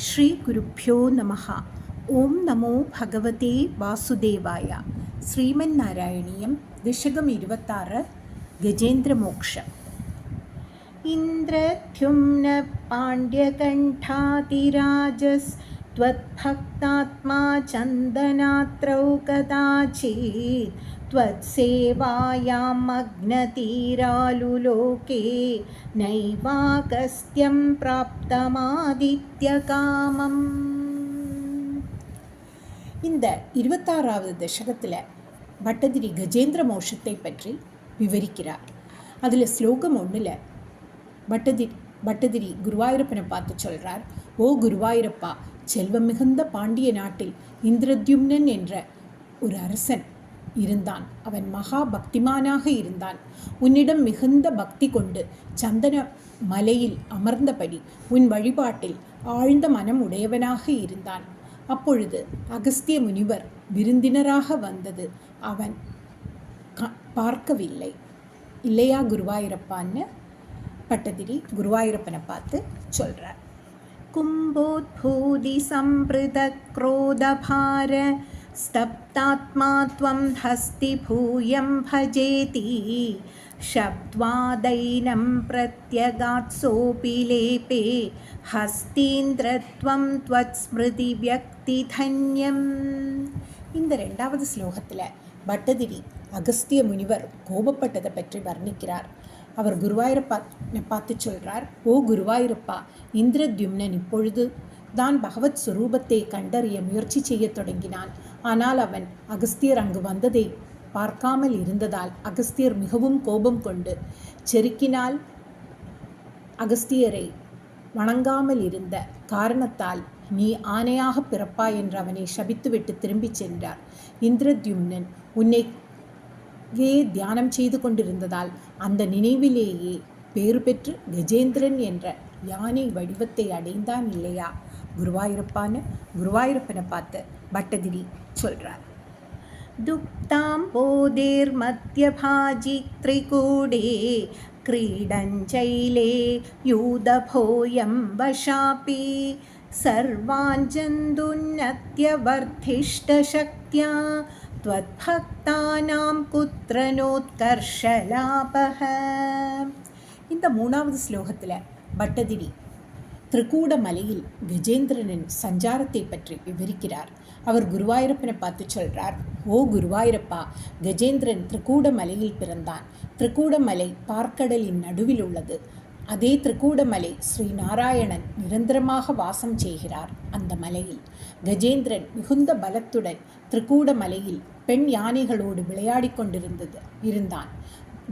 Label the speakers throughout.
Speaker 1: ஸ்ரீ குருப்யோ நமஹ. ஓம் நமோ பகவதே வாசுதேவாய. ஸ்ரீமன் நாராயணியம் விஷகம் 26 கஜேந்திர மோக்ஷம். இந்திரத்யும்ன பாண்டியகண்டாதிராஜஸ் त्वद्भक्तात्मा चन्दनात्रौ कदाचित् त्वत्सेवायां मग्नतीरालुलोके नैवागस्त्यं प्राप्तमादित्यकामम्. இந்த 26வது தசகத்தில் பட்டதிரி கஜேந்திர மோட்சத்தை பற்றி விவரிக்கிறார். அதில் ஸ்லோகம் 1ல் பட்டதிரி குருவாயூரப்பனை பார்த்து சொல்கிறார், ஓ குருவாயூரப்பா, செல்வம் மிகுந்த பாண்டிய நாட்டில் இந்திரத்யும்னன் என்ற ஒரு அரசன் இருந்தான். அவன் மகா பக்திமானாக இருந்தான். உன்னிடம் மிகுந்த பக்தி கொண்டு சந்தன மலையில் அமர்ந்தபடி உன் வழிபாட்டில் ஆழ்ந்த மனம் உடையவனாக இருந்தான். அப்பொழுது அகஸ்திய முனிவர் விருந்தினராக வந்தது அவன் பார்க்கவில்லை. இல்லையா குருவாயூரப்பான்னு பட்டதிரி குருவாயூரப்பனை பார்த்து சொல்கிறார். கும்போத்பூதி சம்பிருத க்ரோதபார ஸ்தப்தாத்மா த்வம் ஹஸ்தி பூயம் பஜேதி ஷப்த்வாதைனம் பிரத்யகாத்சோபி லேபே ஹஸ்தீந்திரத்வம் த்வத் ஸ்மிருதி வியக்தி தன்யம். இந்த 2வது ஸ்லோகத்தில் பட்டதிரி அகஸ்திய முனிவர் கோபப்பட்டதை பற்றி வர்ணிக்கிறார். அவர் குருவாயூரப்பனை பார்த்து சொல்கிறார், ஓ குருவாயூரப்பா, இந்திரத்யும்னன் இப்பொழுது தான் பகவத் ஸ்வரூபத்தை கண்டறிய முயற்சி செய்ய தொடங்கினான். ஆனால் அவன் அகஸ்தியர் அங்கு வந்ததை பார்க்காமல் இருந்ததால் அகஸ்தியர் மிகவும் கோபம் கொண்டு செருக்கினால் அகஸ்தியரை வணங்காமல் இருந்த காரணத்தால் நீ ஆணையாக பிறப்பாய் என்று அவனை சபித்துவிட்டு திரும்பிச் சென்றார். இந்திரத்யும்னன் உன்னை தியானம் செய்து கொண்டிருந்ததால் அந்த நினைவிலேயே பேறு பெற்று கஜேந்திரன் என்ற யானை வடிவத்தை அடைந்தான் இல்லையா குருவாயூரப்பனை பார்த்து பட்டதிரி சொல்றார். துக்தாம் போதேர் மத்தியபாஜி திரிகூடே கிரீடஞ்சைலே யூதபோயம் வஷாபி சர்வாஞ்சந்துன்னத்யவர்திஷ்டசக்த்யா त्वद्भक्तानां कुत्र नोत्कर्षलाभः. இந்த 3வது ஸ்லோகத்தில் பட்டதிரி திரிகூட மலையில் கஜேந்திரனின் சஞ்சாரத்தை பற்றி விவரிக்கிறார். அவர் குருவாயூரப்பனை பார்த்து சொல்கிறார், ஓ குருவாயூரப்பா, கஜேந்திரன் திரிகூட மலையில் பிறந்தான். திரிகூட மலை பார்க்கடலின் நடுவில் உள்ளது. அதே திரிகூடமலை ஸ்ரீ நாராயணன் நிரந்தரமாக வாசம் செய்கிறார். அந்த மலையில் கஜேந்திரன் மிகுந்த பலத்துடன் திரிகூடமலையில் பெண் யானைகளோடு விளையாடி இருந்தான்.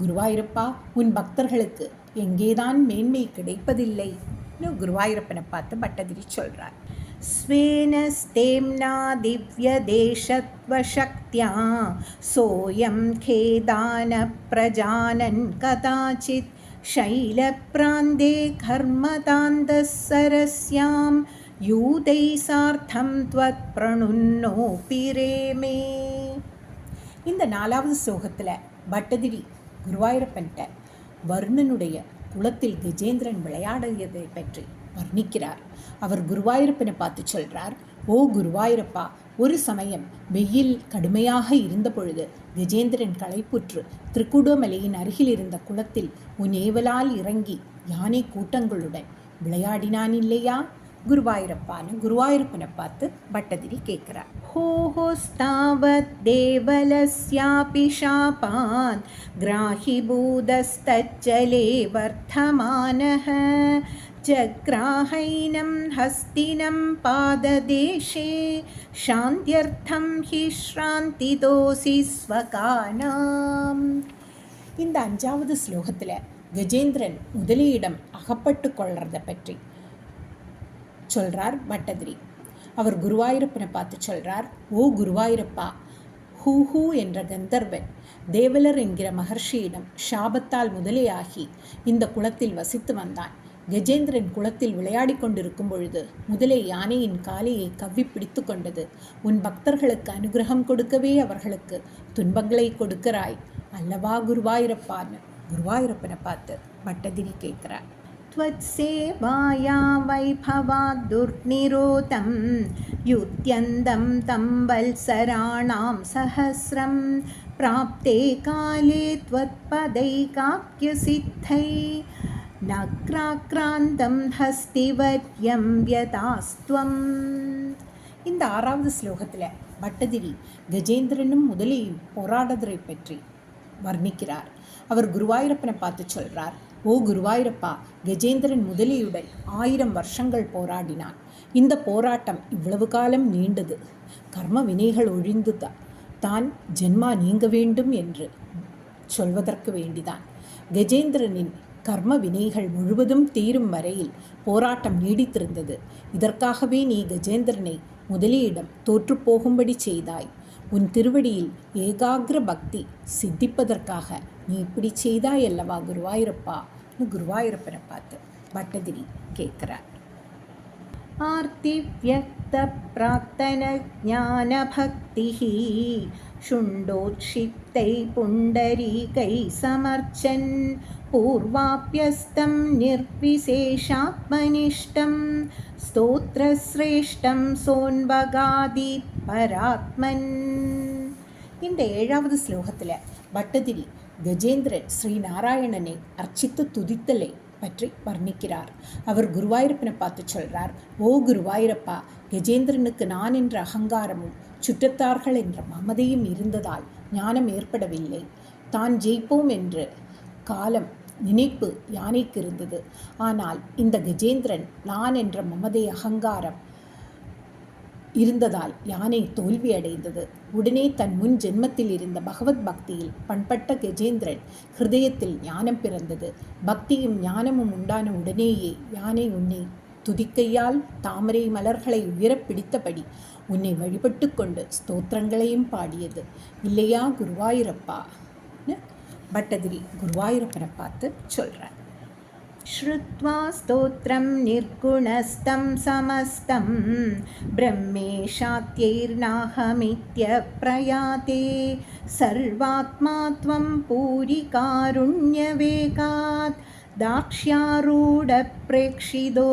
Speaker 1: குருவாயூரப்பா, உன் பக்தர்களுக்கு எங்கேதான் மேன்மை கிடைப்பதில்லை? குருவாயூரப்பனை பார்த்து பட்டதிரி சொல்றார். ஸ்வேனஸ்தேம்னா திவ்ய தேசத்வசக்த்யா சோயம் கேதான பிரஜானன் கதாச்சித் शैलप्रान्ते कर्मतान्दस्सरस्यां यूदै सार्थं त्वत्प्रणुन्नोऽपि रेमे. இந்த 4வது ஸ்லோகத்தில் பட்டதிரி குருவாயூரப்பன்ட்ட வர்ணனுடைய குளத்தில் கஜேந்திரன் விளையாடியதை பற்றி வர்ணிக்கிறார். அவர் குருவாயூரப்பனை பார்த்து சொல்கிறார், ஓ குருவாயூரப்பா, ஒரு சமயம் வெயில் கடுமையாக இருந்த பொழுது கஜேந்திரன் களைப்புற்று திரிகூடமலையின் அருகில் இருந்த குளத்தில் உன் ஏவலால் இறங்கி யானை கூட்டங்களுடன் விளையாடினான் இல்லையா குருவாயூரப்பனை பார்த்து பட்டதிரி கேட்கிறார். ஹோஹோஸ்தாவத் தேவலஸ்யாபி ஷாபான் கிராஹிபூதஸ்தச்சலே வர்த்தமானஹ ஜக்ராஹைனம் ஹஸ்தினம் பாததேஷே சாந்தியர்த்தம் ஹி ஸ்ராந்திதோசி ஸ்வகானாம். இந்த 5வது ஸ்லோகத்தில் கஜேந்திரன் முதலியிடம் அகப்பட்டு கொள்றதை பற்றி சொல்றார் பட்டதிரி. அவர் குருவாயூரப்பனை பார்த்து சொல்றார், ஓ குருவாயூரப்பா, ஹூஹூ என்ற கந்தர்வன் தேவலர் என்கிற மகர்ஷியிடம் சாபத்தால் முதலையாகி இந்த குளத்தில் வசித்து வந்தான். கஜேந்திரன் குளத்தில் விளையாடி கொண்டிருக்கும் பொழுது முதலை யானையின் காலையை கவ்வி பிடித்து கொண்டது. உன் பக்தர்களுக்கு அனுகிரகம் கொடுக்கவே அவர்களுக்கு துன்பங்களை கொடுக்கிறாய் அல்லவா குருவாயூரப்பான்னு குருவாயூரப்பனை பார்த்து பட்டதிரி கேட்கிறார். त्वत्सेवाया वैभवात् दुर्निरोधं युत्यन्तं तं वल्सराणां सहस्रं प्राप्ते काले त्वत्पदैकाख्यसिद्धै நக்ராக்ராந்தம் ஹஸ்திவர்யம் யதாஸ்துவம். இந்த 6வது ஸ்லோகத்தில் பட்டதிரி கஜேந்திரனும் முதலையும் போராடுறதை பற்றி வர்ணிக்கிறார். அவர் குருவாயூரப்பனை பார்த்து சொல்கிறார், ஓ குருவாயூரப்பா, கஜேந்திரன் முதலையுடன் 1000 வருஷங்கள் போராடினான். இந்த போராட்டம் இவ்வளவு காலம் நீண்டது. கர்ம வினைகள் ஒழிந்து தான் ஜென்மா நீங்க வேண்டும் என்று சொல்வதற்கு வேண்டிதான். கஜேந்திரனின் கர்ம வினைகள் முழுவதும் தீரும் வரையில் போராட்டம் நீடித்திருந்தது. இதற்காகவே நீ கஜேந்திரனை முதலியிடம் தோற்றுப்போகும்படி செய்தாய். உன் திருவடியில் ஏகாகிர பக்தி சித்திப்பதற்காக நீ இப்படி செய்தாய் அல்லவா குருவாயூரப்பா? குருவாயூரப்பனை பார்த்து பட்டதிரி கேட்கிறார். ஆர்த்திவ்யக்த பிரார்த்தன ஞான பக்திஹ शुण्डोत्क्षिप्तै पुण्डरीकै समर्चन् पूर्वाप्यस्तं निर्विशेषात्मनिष्ठं स्तोत्रश्रेष्ठं सोन्वगादीत् பராத்மன். இந்த 7வது ஸ்லோகத்தில் பட்டதிரி கஜேந்திரன் ஸ்ரீ நாராயணனை அர்ச்சித்து துதித்தலை பற்றி வர்ணிக்கிறார். அவர் குருவாயூரப்பனை பார்த்து சொல்கிறார், ஓ குருவாயூரப்பா, கஜேந்திரனுக்கு நான் என்ற அகங்காரமும் சுற்றத்தார்கள் என்ற மமதையும் இருந்ததால் ஞானம் ஏற்படவில்லை. தான் ஜெயிப்போம் என்று காலம் நினைப்பு யானைக்கு இருந்தது. ஆனால் இந்த கஜேந்திரன் நான் என்ற மமதை அகங்காரம் இருந்ததால் யானை தோல்வி அடைந்தது. உடனே தன் முன் ஜென்மத்தில் இருந்த பகவத் பக்தியில் பண்பட்ட கஜேந்திரன் ஹிருதயத்தில் ஞானம் பிறந்தது. பக்தியும் ஞானமும் உண்டான உடனேயே யானை உன்னை துதிக்கையால் தாமரை மலர்களை உயரப் பிடித்தபடி உன்னை வழிபட்டு கொண்டு ஸ்தோத்திரங்களையும் பாடியது. இல்லையா குருவாயூரப்பா? பட்டதிரி குருவாயூரப்பனை பார்த்து சொல்கிறார். ஸ்ருத்வா ஸ்தோத்ரம் நிர்குணஸ்தம் சமஸ்தம் பிரம்மேஷாத்யைர்நாஹமித்ய பிரயாதே சர்வாத்மா த்வம் பூரி காருண்யவேகாத் தாக்ஷ்யாரூட பிரேக்ஷிதோ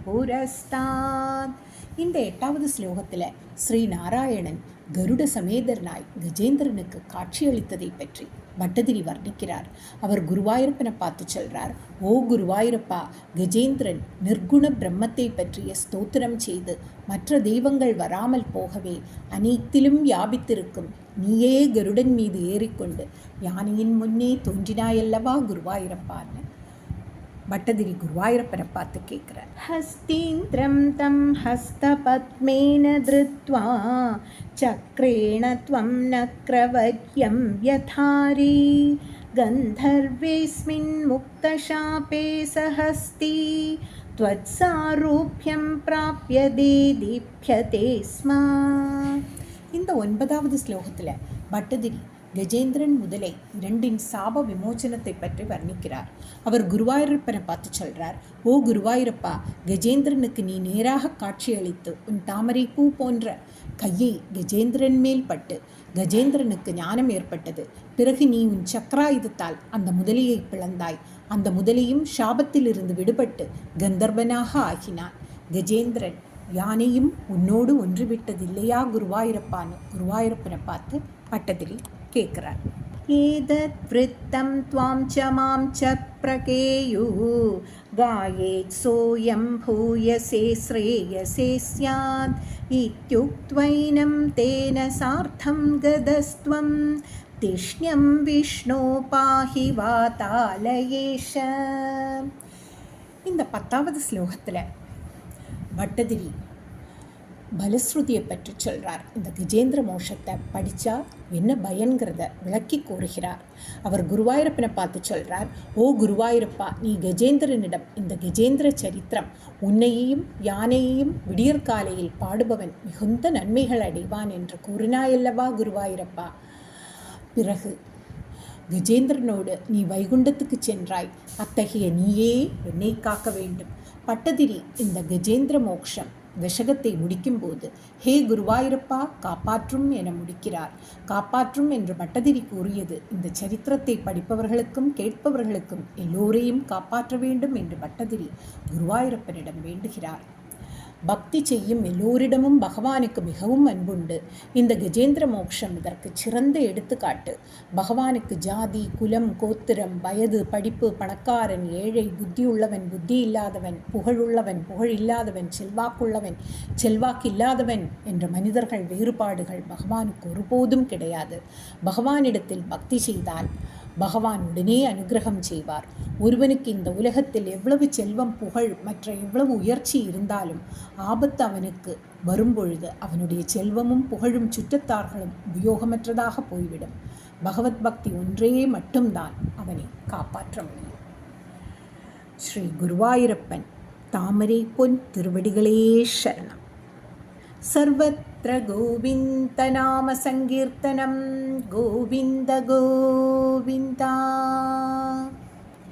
Speaker 1: புரஸ்தாத். இந்த 8வது ஸ்லோகத்தில் ஸ்ரீ நாராயணன் கருட சமேதரனாய் கஜேந்திரனுக்கு காட்சியளித்ததை பற்றி பட்டதிரி வர்ணிக்கிறார். அவர் குருவாயூரப்பனை பார்த்து சொல்கிறார், ஓ குருவாயூரப்பா, கஜேந்திரன் நிர்குண பிரம்மத்தை பற்றிய ஸ்தோத்திரம் செய்து மற்ற தெய்வங்கள் வராமல் போகவே அனைத்திலும் வியாபித்திருக்கும் நீயே கருடன் மீது ஏறிக்கொண்டு யானையின் முன்னே தோன்றினாயல்லவா குருவாயூரப்பான்னு பட்டதிரி குருவாயூரப்பனை பார்த்து கேட்குறார். ஹஸ்தீந்திரம் தம் ஹஸ்தபத்மேன திருத்வா சக்ரேண த்வம் நக்ரவர்யம் யதாரி கந்தர்வேஸ்மின் முக்தசாபே சஹஸ்தி த்வத்சாரூப்யம் பிராப்யதே தீப்யதே ஸ்மா. இந்த 9வது ஸ்லோகத்தில் பட்டதிரி கஜேந்திரன் முதலை 2 சாப விமோச்சனத்தை பற்றி வர்ணிக்கிறார். அவர் குருவாயூரப்பனை பார்த்து சொல்கிறார், ஓ குருவாயூரப்பா, கஜேந்திரனுக்கு நீ நேராக காட்சியளித்து உன் தாமரை பூ போன்ற கையை கஜேந்திரன் மேல் பட்டு கஜேந்திரனுக்கு ஞானம் ஏற்பட்டது. பிறகு நீ உன் சக்கராயுதத்தால் அந்த முதலையை பிளந்தாய். அந்த முதலையும் சாபத்திலிருந்து விடுபட்டு கந்தர்வனாக ஆகினான். கஜேந்திரன் யானையும் உன்னோடு ஒன்றுவிட்டதில்லையா குருவாயூரப்பான்னு குருவாயூரப்பனை பார்த்து பட்டதிரி கேட்குறார். ஏதத் விருத்தம் த்வாம் ச மாம் ச பிரகேயு காயேத் சோயம் பூயசே ஸ்ரேயசே ஸ்யாத் இத்யுக்த்வைனம் தேன சார்த்தம் கதஸ்த்வம் திஷ்யம் விஷ்ணு பாஹி வாதாலயேஷ. இந்த 10வது ஸ்லோகத்தில் பட்டதிரி பலஸ்ருதியை பற்றி சொல்கிறார். இந்த கஜேந்திர மோஷத்தை படித்தா என்ன பயன்கிறத விளக்கி கூறுகிறார். அவர் குருவாயூரப்பனை பார்த்து சொல்கிறார், ஓ குருவாயூரப்பா, நீ கஜேந்திரனிடம் இந்த கஜேந்திர சரித்திரம் உன்னையையும் யானையையும் விடியற்காலையில் பாடுபவன் மிகுந்த நன்மைகள் அடைவான் என்று கூறினாயல்லவா குருவாயூரப்பா? பிறகு கஜேந்திரனோடு நீ வைகுண்டத்துக்கு சென்றாய். அத்தகைய நீயே என்னை காக்க வேண்டும். பட்டதிரி இந்த கஜேந்திர மோக்ஷம் தசகத்தை முடிக்கும்போது ஹே குருவாயூரப்பா காப்பாற்றும் என முடிக்கிறார். காப்பாற்றும் என்று பட்டதிரி கூறியது இந்த சரித்திரத்தை படிப்பவர்களுக்கும் கேட்பவர்களுக்கும் எல்லோரையும் காப்பாற்ற வேண்டும் என்று பட்டதிரி குருவாயூரப்பனிடம் வேண்டுகிறார். பக்தி செய்யும் எல்லோரிடமும் பகவானுக்கு மிகவும் அன்புண்டு. இந்த கஜேந்திர மோட்சம் இதற்கு சிறந்த எடுத்துக்காட்டு. பகவானுக்கு ஜாதி, குலம், கோத்திரம், வயது, படிப்பு, பணக்காரன், ஏழை, புத்தியுள்ளவன், புத்தி இல்லாதவன், புகழுள்ளவன், புகழ் இல்லாதவன், செல்வாக்குள்ளவன், செல்வாக்கில்லாதவன் என்ற மனிதர்கள் வேறுபாடுகள் பகவானுக்கு ஒருபோதும் கிடையாது. பகவானிடத்தில் பக்தி செய்தால் பகவான் உடனே அனுகிரகம் செய்வார். ஒருவனுக்கு இந்த உலகத்தில் எவ்வளவு செல்வம், புகழ், மற்ற எவ்வளவு உயர்ச்சி இருந்தாலும் ஆபத்து அவனுக்கு வரும்பொழுது அவனுடைய செல்வமும் புகழும் சுற்றத்தார்களும் உபயோகமற்றதாக போய்விடும். பகவத் பக்தி ஒன்றே மட்டும்தான் அவனை காப்பாற்ற முடியும். ஸ்ரீ குருவாயூரப்பன் தாமரை பொன் திருவடிகளே சரணம். सर्वत्र गोविन्दनामसङ्कीर्तनं गोविन्द गोविन्दा.